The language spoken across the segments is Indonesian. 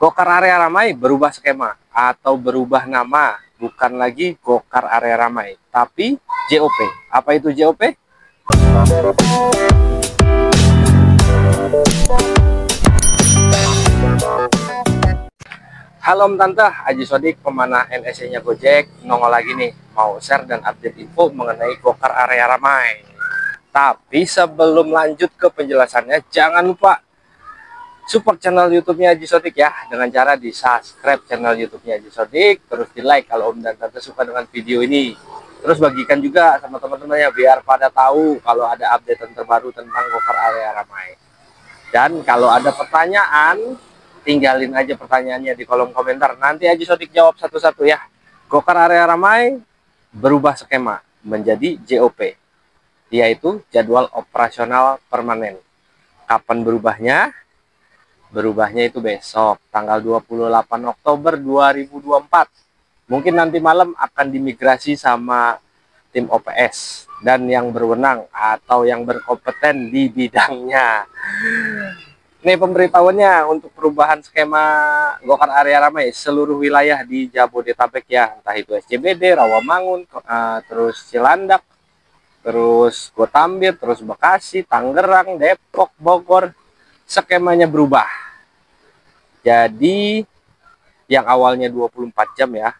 Gokar area ramai berubah skema atau berubah nama, bukan lagi Gokar area ramai, tapi JOP. Apa itu JOP? Halo Om Tante, Haji Sodik, pemanah NSE-nya Gojek, nongol lagi nih, mau share dan update info mengenai Gokar area ramai. Tapi sebelum lanjut ke penjelasannya, jangan lupa support channel YouTube-nya Haji Sodik ya, dengan cara di subscribe channel YouTube-nya Haji Sodik, terus di like kalau Om dan Tante suka dengan video ini. Terus bagikan juga sama teman-temannya biar pada tahu kalau ada update terbaru tentang Gokar area ramai. Dan kalau ada pertanyaan, tinggalin aja pertanyaannya di kolom komentar. Nanti Haji Sodik jawab satu-satu ya. Gokar area ramai berubah skema menjadi JOP, yaitu jadwal operasional permanen. Kapan berubahnya? Berubahnya itu besok, tanggal 28 Oktober 2024. Mungkin nanti malam akan dimigrasi sama tim OPS dan yang berwenang atau yang berkompeten di bidangnya. Ini pemberitahuannya untuk perubahan skema Gokar area ramai seluruh wilayah di Jabodetabek ya, entah itu SCBD, Rawamangun, terus Cilandak, terus Gotambir, terus Bekasi, Tangerang, Depok, Bogor, skemanya berubah. Jadi yang awalnya 24 jam ya,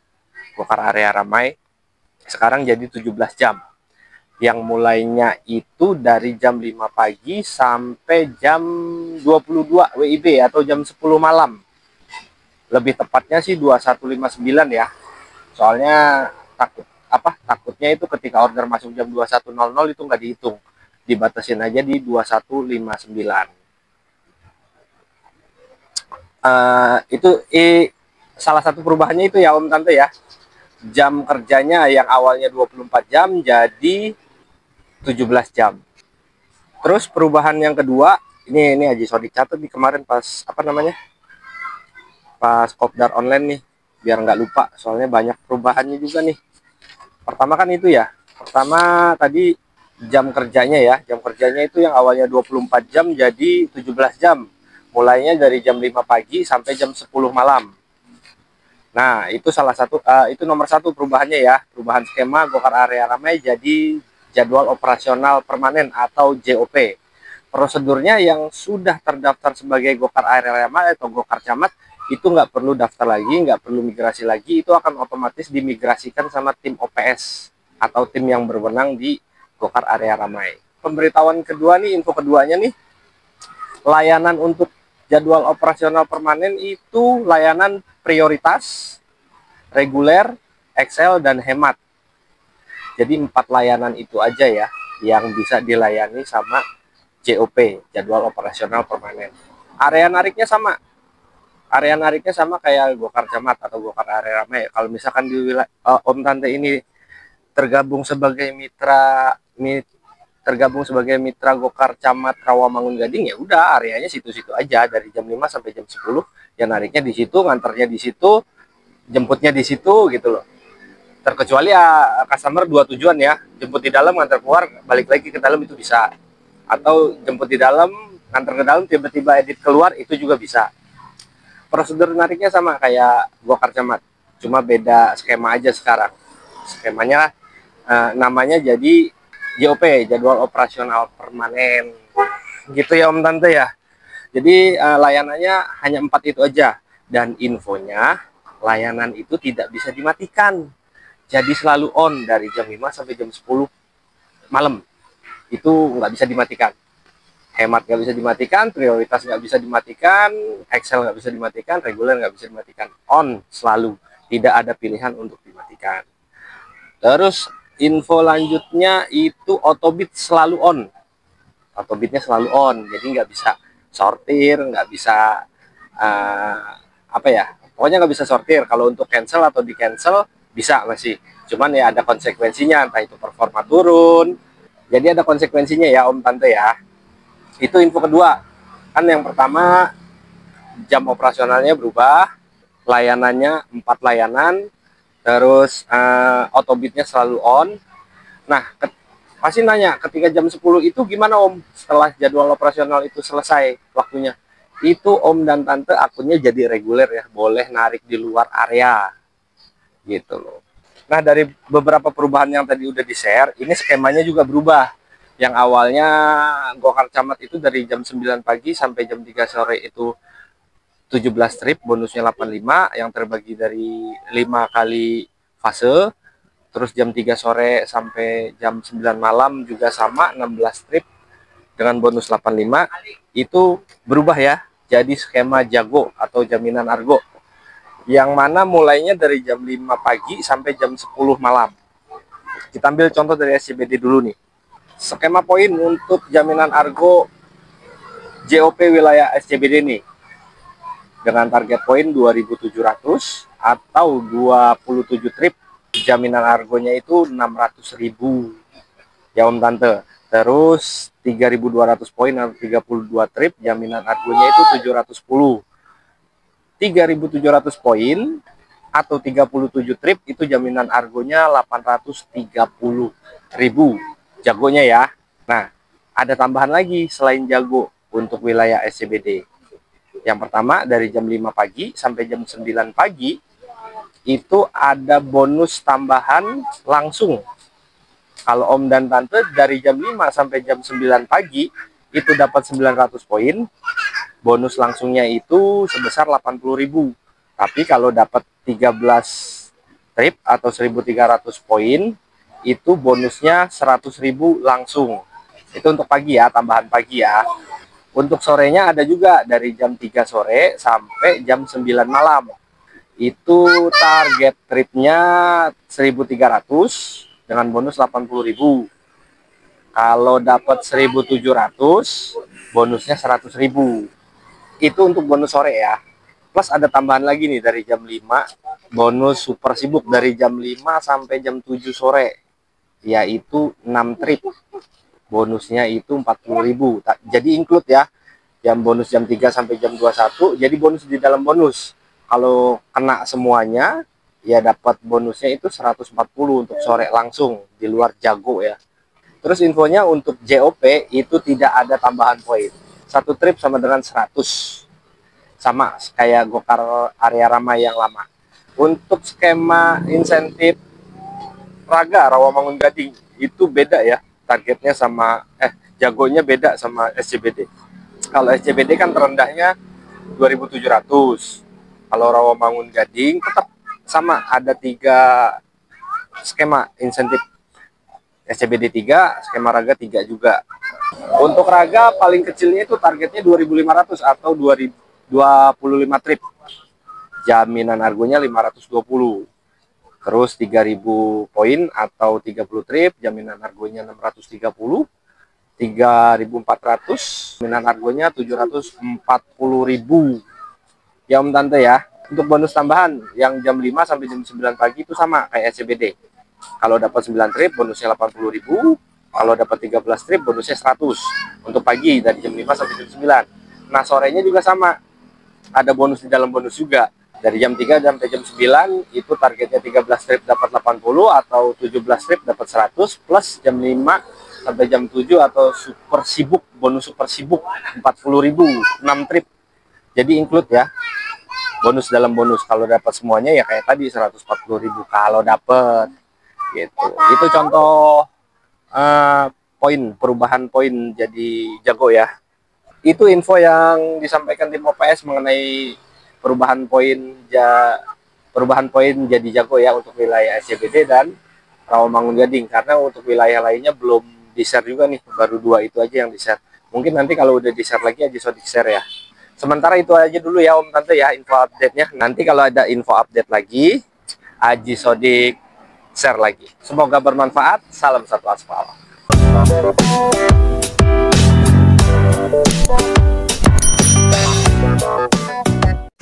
Gokar area ramai, sekarang jadi 17 jam. Yang mulainya itu dari jam 5 pagi sampai jam 22 WIB atau jam 10 malam. Lebih tepatnya sih 21.59 ya. Soalnya takutnya itu ketika order masuk jam 21.00 itu nggak dihitung. Dibatasin aja di 21.59. Itu salah satu perubahannya itu ya Om Tante ya. Jam kerjanya yang awalnya 24 jam jadi 17 jam. Terus perubahan yang kedua, ini Haji Sodik catat di kemarin pas pas kopdar online nih, biar nggak lupa soalnya banyak perubahannya juga nih. Pertama kan itu ya. Pertama tadi jam kerjanya ya. Jam kerjanya itu yang awalnya 24 jam jadi 17 jam. Mulainya dari jam 5 pagi sampai jam 10 malam. Nah, itu itu nomor satu perubahannya ya. Perubahan skema Gokar area ramai jadi jadwal operasional permanen atau JOP. Prosedurnya yang sudah terdaftar sebagai Gokar area ramai atau Gokar Camat itu nggak perlu daftar lagi, nggak perlu migrasi lagi. Itu akan otomatis dimigrasikan sama tim OPS atau tim yang berwenang di Gokar area ramai. Pemberitahuan kedua nih, info keduanya nih, layanan untuk jadwal operasional permanen itu layanan prioritas, reguler, Excel, dan hemat. Jadi 4 layanan itu aja ya yang bisa dilayani sama JOP, jadwal operasional permanen. Area nariknya sama. Area nariknya sama kayak Gokar Camat atau Gokar area ramai. Kalau misalkan di Om Tante ini tergabung sebagai mitra Gokar Camat Rawamangun Gading, ya udah areanya situ-situ aja dari jam 5 sampai jam 10 ya, nariknya di situ, nganternya di situ, jemputnya di situ gitu loh. Terkecuali ya customer 2 tujuan ya, jemput di dalam nganter keluar balik lagi ke dalam itu bisa, atau jemput di dalam nganter ke dalam tiba-tiba edit keluar itu juga bisa. Prosedur nariknya sama kayak Gokar Camat, cuma beda skema aja sekarang. Skemanya namanya jadi JOP, jadwal operasional permanen. Gitu ya Om Tante ya. Jadi layanannya hanya 4 itu aja. Dan infonya, layanan itu tidak bisa dimatikan. Jadi selalu on dari jam 5 sampai jam 10 malam. Itu nggak bisa dimatikan. Hemat nggak bisa dimatikan, prioritas nggak bisa dimatikan, Excel nggak bisa dimatikan, reguler nggak bisa dimatikan. On selalu. Tidak ada pilihan untuk dimatikan. Terus info lanjutnya itu autobid selalu on. Autobidnya selalu on, jadi nggak bisa sortir, nggak bisa pokoknya nggak bisa sortir. Kalau untuk cancel atau di cancel bisa masih, cuman ya ada konsekuensinya, entah itu performa turun. Jadi ada konsekuensinya ya Om Tante ya. Itu info kedua. Kan yang pertama jam operasionalnya berubah, layanannya 4 layanan, terus autobidnya selalu on. Nah, pasti nanya ketika jam 10 itu gimana Om setelah jadwal operasional itu selesai waktunya. itu om dan tante akunnya jadi reguler ya, boleh narik di luar area gitu loh. Nah, dari beberapa perubahan yang tadi udah di-share, ini skemanya juga berubah. Yang awalnya Gokar Camat itu dari jam 9 pagi sampai jam 3 sore itu 17 trip, bonusnya 85 yang terbagi dari 5 kali fase. Terus jam 3 sore sampai jam 9 malam juga sama 16 trip dengan bonus 85. Itu berubah ya, jadi skema jago atau jaminan argo, yang mana mulainya dari jam 5 pagi sampai jam 10 malam. Kita ambil contoh dari SCBD dulu nih. Skema poin untuk jaminan argo JOP wilayah SCBD nih, dengan target poin 2.700 atau 27 trip, jaminan argonya itu 600.000 ya om tante. Terus 3.200 poin atau 32 trip, jaminan argonya itu 710. 3.700 poin atau 37 trip itu jaminan argonya 830.000 jagonya ya. Nah, ada tambahan lagi selain jago untuk wilayah SCBD. Yang pertama, dari jam 5 pagi sampai jam 9 pagi itu ada bonus tambahan langsung. Kalau om dan tante dari jam 5 sampai jam 9 pagi itu dapat 900 poin, bonus langsungnya itu sebesar 80.000. Tapi kalau dapat 13 trip atau 1.300 poin, itu bonusnya 100.000 langsung. Itu untuk pagi ya, tambahan pagi ya. Untuk sorenya ada juga dari jam 3 sore sampai jam 9 malam. Itu target tripnya 1.300 dengan bonus 80.000. Kalau dapat 1.700, bonusnya 100.000. Itu untuk bonus sore ya. Plus ada tambahan lagi nih dari jam 5, bonus super sibuk dari jam 5 sampai jam 7 sore. Yaitu 6 trip. Bonusnya itu 40.000. Jadi include ya. Jam bonus jam 3 sampai jam 21, jadi bonus di dalam bonus. Kalau kena semuanya, ya dapat bonusnya itu 140 untuk sore langsung di luar jago ya. Terus infonya untuk JOP itu tidak ada tambahan poin. Satu trip sama dengan 100. Sama kayak Gokar area ramai yang lama. Untuk skema insentif Raga Rawamangun Gading itu beda ya. Targetnya sama jagonya beda sama SCBD. Kalau SCBD kan terendahnya 2.700. Kalau Rawamangun Gading tetap sama, ada 3 skema insentif. SCBD 3, skema Raga 3 juga. Untuk Raga paling kecilnya itu targetnya 2.500 atau 25 trip. Jaminan argonya 520. Terus 3.000 poin atau 30 trip, jaminan argonya 630. 3.400, jaminan argonya 740.000 ya om tante ya. Untuk bonus tambahan yang jam 5 sampai jam 9 pagi itu sama kayak SCBD. Kalau dapat 9 trip bonusnya 80.000, kalau dapat 13 trip bonusnya 100 untuk pagi dari jam 5 sampai jam 9. Nah, sorenya juga sama, ada bonus di dalam bonus juga. Dari jam 3 sampai jam 9 itu targetnya 13 trip dapat 80 atau 17 trip dapat 100, plus jam 5 sampai jam 7 atau super sibuk, bonus super sibuk 40.000, 6 trip. Jadi include ya. Bonus dalam bonus. Kalau dapat semuanya ya kayak tadi 140.000 kalau dapat gitu. Itu contoh poin, perubahan poin jadi jago ya. Itu info yang disampaikan tim OPS mengenai perubahan poin jadi jago ya untuk wilayah SCBD dan Rawamangun Gading. Karena untuk wilayah lainnya belum di-share juga nih, baru 2 itu aja yang di-share. Mungkin nanti kalau udah di-share lagi aja Sodik share ya. Sementara itu aja dulu ya om tante ya info update-nya. Nanti kalau ada info update lagi, Aji Sodik share lagi. Semoga bermanfaat. Salam satu aspal.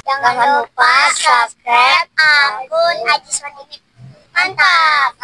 Jangan lupa subscribe akun Aji Sodik. Mantap.